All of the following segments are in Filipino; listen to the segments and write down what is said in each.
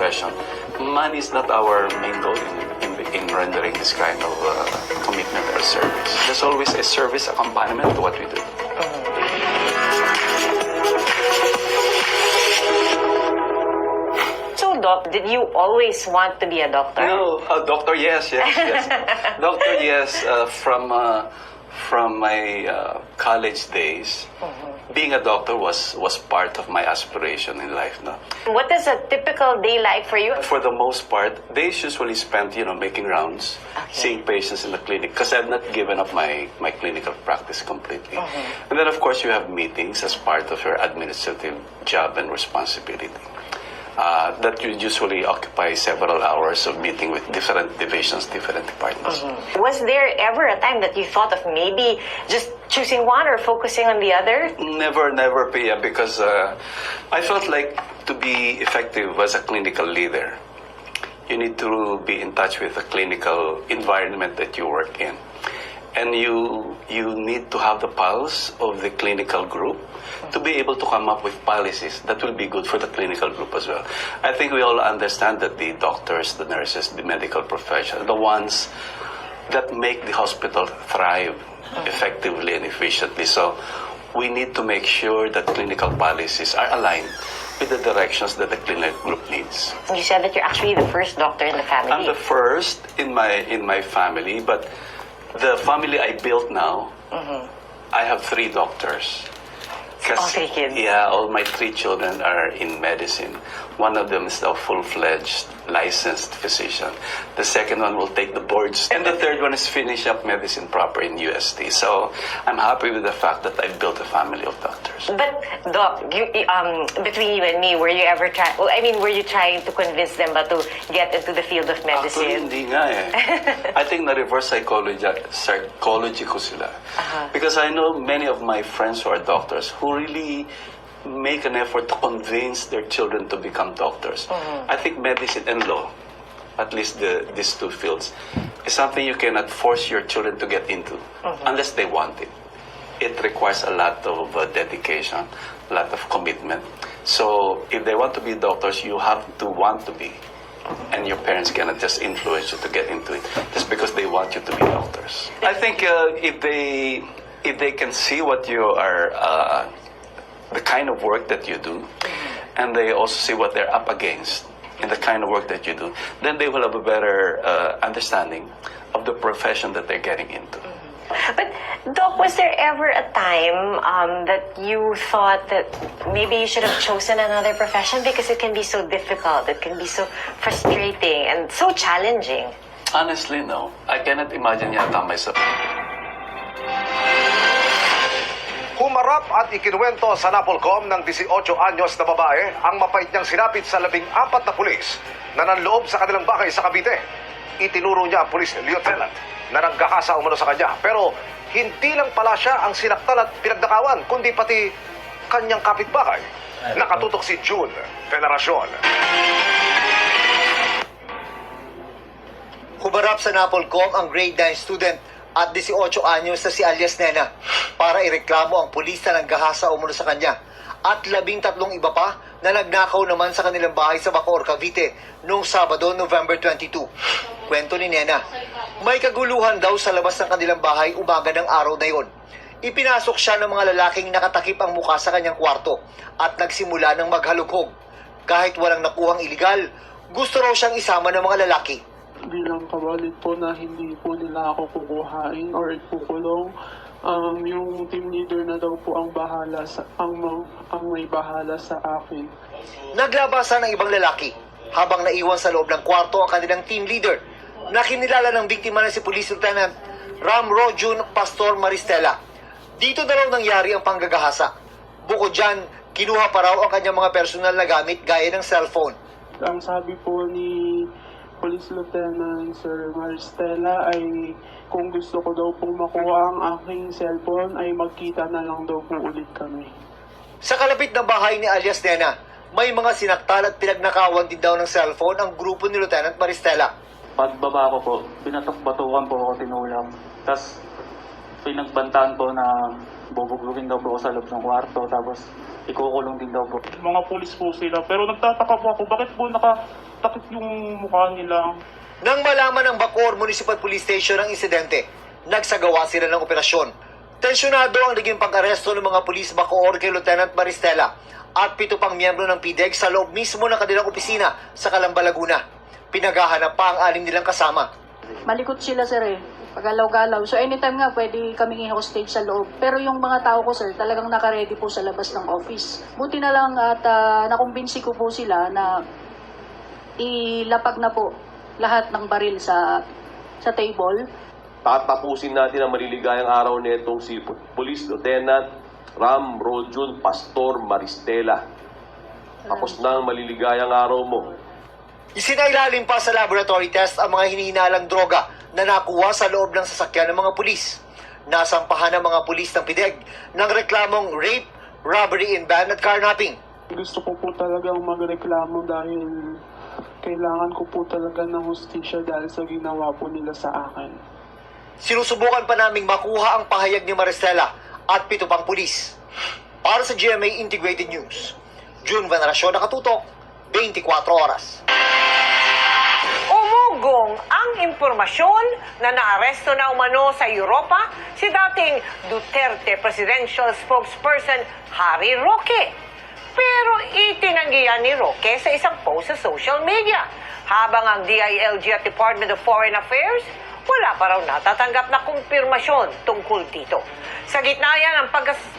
profession. Money is not our main goal in rendering this kind of commitment or service. There's always a service accompaniment to what we do. So, Doc, did you always want to be a doctor? No, doctor, yes. Doctor, yes. From my college days, being a doctor was part of my aspiration in life. No? What is a typical day like for you? For the most part, days usually spent, making rounds, seeing patients in the clinic, because I've not given up my clinical practice completely. And then, of course, you have meetings as part of your administrative job and responsibility. That you usually occupy several hours of meeting with different divisions, different departments. Was there ever a time that you thought of maybe just choosing one or focusing on the other? Never, Pia, because I felt like to be effective as a clinical leader, you need to be in touch with the clinical environment that you work in. And you need to have the pulse of the clinical group to be able to come up with policies that will be good for the clinical group as well. I think we all understand that the doctors, the nurses, the medical professionals, the ones that make the hospital thrive effectively and efficiently. So we need to make sure that clinical policies are aligned with the directions that the clinical group needs. You said that you're actually the first doctor in the family. I'm the first in my family, but the family I built now, I have 3 doctors. All 3 kids? Yeah, all my 3 children are in medicine. One of them is a full-fledged licensed physician. The second one will take the boards. And the third one is finish up medicine proper in UST. So I'm happy with the fact that I built a family of doctors. But, Doc, between you and me, were you ever were you trying to convince them ba to get into the field of Actually, medicine? hindi nga eh. I think na-reverse psychology ko sila. Because I know many of my friends who are doctors who really make an effort to convince their children to become doctors. I think medicine and law, at least these 2 fields, is something you cannot force your children to get into unless they want it. It requires a lot of dedication, a lot of commitment. So if they want to be doctors, you have to want to be. And your parents cannot just influence you to get into it just because they want you to be doctors. I think if they can see what you are, the kind of work that you do, and they also see what they're up against in the kind of work that you do, then they will have a better understanding of the profession that they're getting into. But, Doc, was there ever a time that you thought that maybe you should have chosen another profession because it can be so difficult, it can be so frustrating and so challenging? Honestly, no. I cannot imagine yata myself. Humarap at ikinuwento sa Napolcom ng 18 anyos na babae ang mapait niyang sinapit sa 14 na pulis na nanloob sa kanilang bahay sa Cavite. Itinuro niya ang police lieutenant na naggahasa umano sa kanya. Pero hindi lang pala siya ang sinaktan at pinagdakawan, kundi pati kanyang kapitbahay. Nakatutok si June Veneracion. Humarap sa Napolcom ang grade 9 student at 18 anyos na si alias Nena para ireklamo ang pulis na naggahasa umano sa kanya at 13 iba pa na nagnakaw naman sa kanilang bahay sa Bacoor, Cavite noong Sabado, November 22. Kwento ni Nena, may kaguluhan daw sa labas ng kanilang bahay umaga ng araw na yon. Ipinasok siya ng mga lalaking nakatakip ang muka sa kanyang kwarto at nagsimula ng maghalughog. Kahit walang nakuhang iligal, gusto raw siyang isama ng mga lalaki. Bilang kabalit po na hindi po nila ako kukuhain or kukulong, yung team leader na daw po ang bahala ang may bahala sa akin. Naglabasan ng ibang lalaki habang naiwan sa loob ng kwarto ang kanilang team leader na kinilala ng biktima na si Police Lieutenant Ram Rojun Pastor Maristela. Dito na raw nangyari ang panggagahasa. Bukod dyan, kinuha pa raw ang kanyang mga personal na gamit gaya ng cellphone. Ang sabi po ni Police Lieutenant Sir Maristela ay kung gusto ko daw pong makuha ang aking cellphone ay magkita na lang daw po ulit kami. Sa kalapit na bahay ni alias Nena, may mga sinaktan at pinagnakawan din daw ng cellphone ang grupo ni Lieutenant Maristela. Pagbaba ko po, binatok-batukan po ako, tinulang. Tapos pinagbantaan po na bubugbugin daw po ako sa loob ng kwarto, tapos ikukulong din daw po. Mga pulis po sila. Pero nagtataka po ako, bakit po nakatakip yung mukha nila? Nang malaman ng Bacoor Municipal Police Station ang insidente, nagsagawa sila ng operasyon. Tensyonado ang naging pag-aresto ng mga pulis Bacoor kay Lieutenant Maristela at 7 pang miyembro ng PDEG sa loob mismo ng kanilang opisina sa Calamba, Laguna. Pinaghahanap pa ang 6 nilang kasama. Malikot sila sir eh, pagalaw-galaw. So anytime nga pwede kaming i-hostage sa loob. Pero yung mga tao ko sir, talagang naka-ready po sa labas ng office. Buti na lang at nakumbinsi ko po sila na ilapag na po lahat ng baril sa table. Tatapusin natin ang maliligayang araw nitong si Police Lieutenant Ram Roljun Pastor Maristela. Tapos na ang maliligayang araw mo. Isinailalim pa sa laboratory test ang mga hinihinalang droga na nakuha sa loob ng sasakyan ng mga pulis. Nasampahan ng mga pulis ng PDEG ng reklamong rape, robbery in van at carnapping. Gusto ko po talagang magreklamo dahil kailangan ko po talaga ng hustisya dahil sa ginawa po nila sa akin. Sinusubukan pa naming makuha ang pahayag ni Maristela at 7 pang pulis. Para sa GMA Integrated News, June Veneracion, nakatutok, 24 oras. Umugong ang impormasyon na naaresto na umano sa Europa si dating Duterte Presidential Spokesperson Harry Roque. Pero itinanggihan ni Roque sa isang post sa social media. Habang ang DILG at Department of Foreign Affairs, wala pa raw natatanggap na kumpirmasyon tungkol dito. Sa gitna yan ang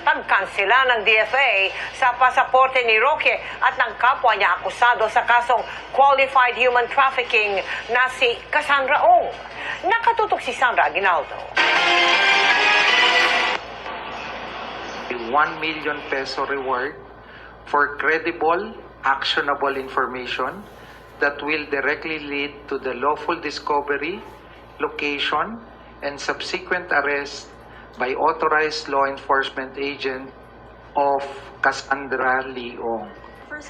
pagkansela ng DFA sa pasaporte ni Roque at ng kapwa niya akusado sa kasong Qualified Human Trafficking na si Cassandra Ong. Nakatutok si Sandra Aguinaldo. A 1 million peso reward for credible, actionable information that will directly lead to the lawful discovery, location, and subsequent arrest by authorized law enforcement agent of Cassandra Leong.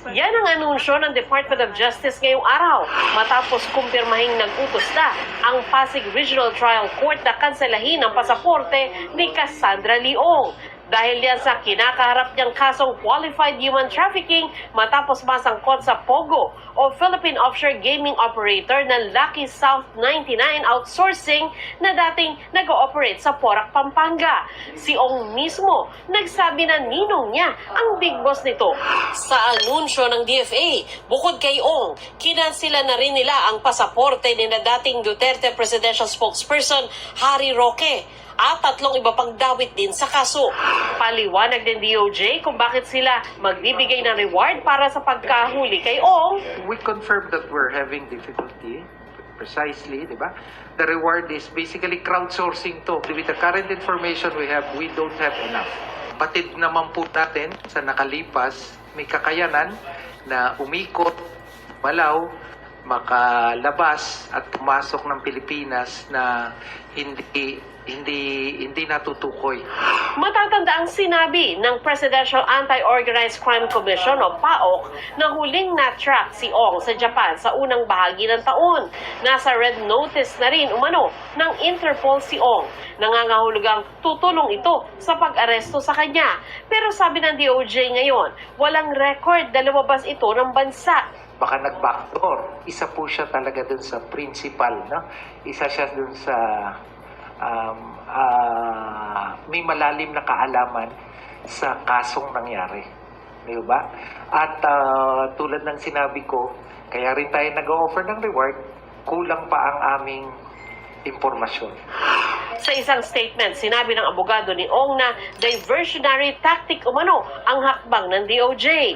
Yan ang anunsyo ng Department of Justice ngayong araw matapos kumpirmahing nag-utos na ang Pasig Regional Trial Court na kanselahin ang pasaporte ni Cassandra Leong. Dahil yan sa kinakaharap niyang kasong Qualified Human Trafficking matapos masangkot sa POGO o Philippine Offshore Gaming Operator ng Lucky South 99 Outsourcing na dating nag-ooperate sa Porac, Pampanga. Si Ong mismo nagsabi na ninong niya ang big boss nito. Sa anunsyo ng DFA, bukod kay Ong, kinansila na rin nila ang pasaporte ni na dating Duterte Presidential Spokesperson Harry Roque at 3 iba pang dawit din sa kaso. Paliwanag ng DOJ kung bakit sila magbibigay ng reward para sa pagkahuli kay Ong. We confirm that we're having difficulty, precisely, di ba? The reward is basically crowdsourcing to. With the current information we have, we don't have enough. Batid naman po natin sa nakalipas, may kakayanan na umikot, malaw, makalabas at pumasok ng Pilipinas na hindi natutukoy. Matatanda ang sinabi ng Presidential Anti-Organized Crime Commission o PAOK na huling na-track si Ong sa Japan sa unang bahagi ng taon. Nasa red notice na rin umano ng Interpol si Ong. Nangangahulugang tutulong ito sa pag-aresto sa kanya. Pero sabi ng DOJ ngayon, walang record na lumabas ito ng bansa. Baka nag-backdoor. Isa po siya talaga dun sa principal, no? Isa siya dun sa may malalim na kaalaman sa kasong nangyari. Di ba? At tulad ng sinabi ko, kaya rin tayo nag-offer ng reward, kulang pa ang aming impormasyon. Sa isang statement, sinabi ng abogado ni Ong na diversionary tactic umano ang hakbang ng DOJ.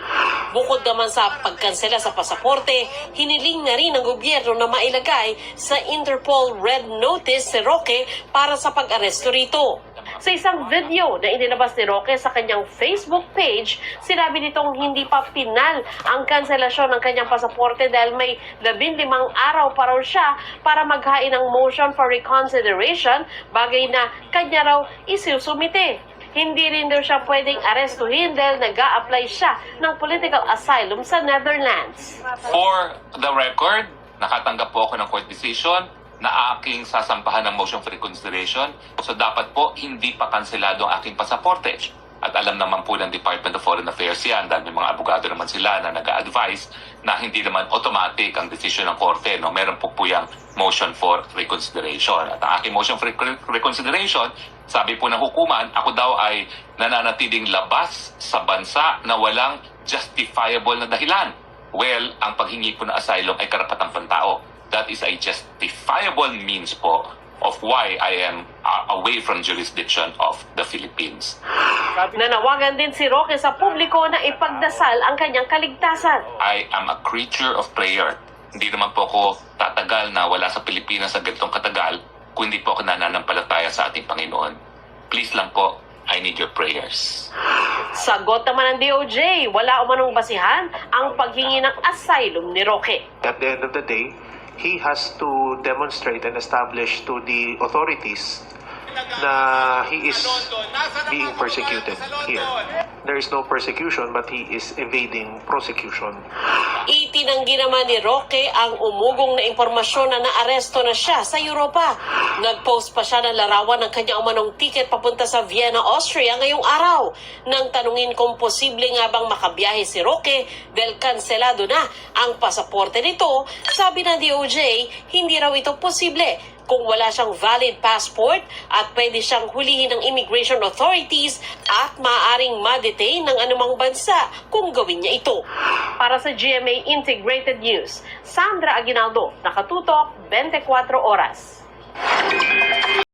Bukod naman sa pagkansela sa pasaporte, hiniling na rin ng gobyerno na mailagay sa Interpol Red Notice si Roque para sa pag-aresto rito. Sa isang video na inilabas ni Roque sa kanyang Facebook page, sinabi nitong hindi pa pinal ang kanselasyon ng kanyang pasaporte dahil may 15 araw pa raw siya para maghain ng motion for reconsideration, bagay na kanya raw isusumite. Hindi rin daw siya pwedeng arestuhin dahil nag-a-apply siya ng political asylum sa Netherlands. For the record, nakatanggap po ako ng court decision. na aking sasampahan ng motion for reconsideration. So dapat po hindi pa kanselado ang aking pasaporte. At alam naman po ng Department of Foreign Affairs yan dahil may mga abogado naman sila na nag-a-advise na hindi naman automatic ang desisyon ng korte. No? Meron po yung motion for reconsideration. At ang aking motion for reconsideration, sabi po ng hukuman, ako daw ay nananatiling labas sa bansa na walang justifiable na dahilan. Well, ang paghingi po ng asylum ay karapatang pantao. That is a justifiable means po of why I am away from jurisdiction of the Philippines. Nanawagan din si Roque sa publiko na ipagdasal ang kanyang kaligtasan. I am a creature of prayer. Hindi naman po ako tatagal na wala sa Pilipinas sa ganitong katagal kung hindi po ako nananampalataya sa ating Panginoon. Please lang po, I need your prayers. Sagot naman ng DOJ, wala umanong basihan ang paghingi ng asylum ni Roque. At the end of the day, he has to demonstrate and establish to the authorities na he is being persecuted here. There is no persecution but he is evading prosecution. Itinanggi naman ni Roque ang umugong na impormasyon na naaresto na siya sa Europa. Nag-post pa siya ng larawan ng kanyang umanong ticket papunta sa Vienna, Austria ngayong araw. Nang tanungin kung posible nga bang makabiyahe si Roque dahil kanselado na ang pasaporte nito, sabi ng DOJ, hindi raw ito posible kung wala siyang valid passport at pwede siyang hulihin ng immigration authorities at maaaring ma-detain ng anumang bansa kung gawin niya ito. Para sa GMA Integrated News, Sandra Aguinaldo, nakatutok 24 oras.